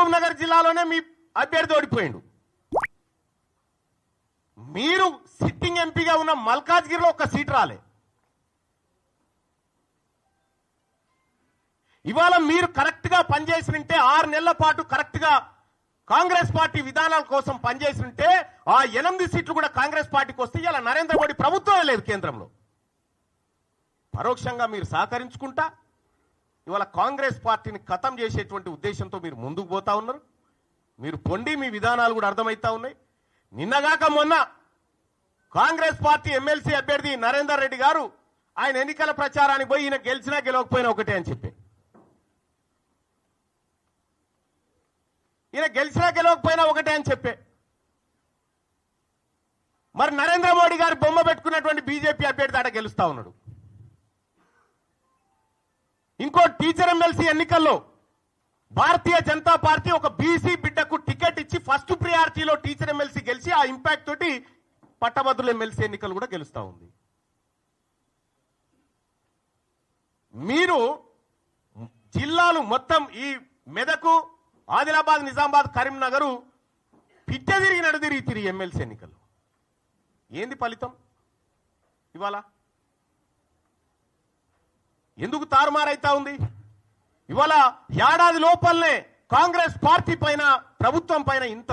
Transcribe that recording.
మహబూబ్ నగర్ జిల్లాలోనే మీ అభ్యర్థి ఓడిపోయిండు. మీరు సిట్టింగ్ ఎంపీగా ఉన్న మల్కాజ్గిరిలో ఒక సీట్ రాలే. ఇవాళ మీరు కరెక్ట్ గా పనిచేసినంటే 6 నెలల పాటు కరెక్ట్ గా కాంగ్రెస్ పార్టీ విధానాల కోసం పనిచేసినంటే ఆ 8 సీట్లు కూడా కాంగ్రెస్ పార్టీకి వస్తే ఇలా నరేంద్ర మోడీ ప్రభుత్వమే లేదు కేంద్రంలో. పరోక్షంగా మీరు సహకరించుకుంటా ఇవాళ కాంగ్రెస్ పార్టీని ఖతం చేసేటువంటి ఉద్దేశంతో మీరు ముందుకు పోతా ఉన్నారు. మీరు పొండి మీ విధానాలు కూడా అర్థమవుతా ఉన్నాయి. నిన్నగాక మొన్న కాంగ్రెస్ పార్టీ ఎమ్మెల్సీ అభ్యర్థి నరేందర్ రెడ్డి గారు ఆయన ఎన్నికల ప్రచారానికి పోయి ఈయన గెలిచినా గెలవకపోయినా ఒకటే అని చెప్పి, ఈయన గెలిచినా గెలవకపోయినా ఒకటే అని చెప్పే, మరి నరేంద్ర మోడీ గారు బొమ్మ పెట్టుకున్నటువంటి బీజేపీ అభ్యర్థి ఆడ గెలుస్తా ఉన్నాడు. ఇంకో టీచర్ ఎమ్మెల్సీ ఎన్నికల్లో భారతీయ జనతా పార్టీ ఒక బీసీ బిడ్డకు టికెట్ ఇచ్చి ఫస్ట్ ప్రియారిటీలో టీచర్ ఎమ్మెల్సీ గెలిచి ఆ ఇంపాక్ట్ తోటి పట్టభద్రుల ఎమ్మెల్సీ ఎన్నికలు కూడా గెలుస్తా ఉంది. మీరు జిల్లాలు మొత్తం ఈ మెదకు, ఆదిలాబాద్, నిజామాబాద్, కరీంనగర్ పిట్ట తిరిగి నడుదిరిగి ఎమ్మెల్సీ ఎన్నికలు ఏంది ఫలితం? ఇవాళ ఎందుకు తారుమారైతా ఉంది? ఇవాళ ఏడాది లోపలనే కాంగ్రెస్ పార్టీ పైన, ప్రభుత్వం పైన ఇంత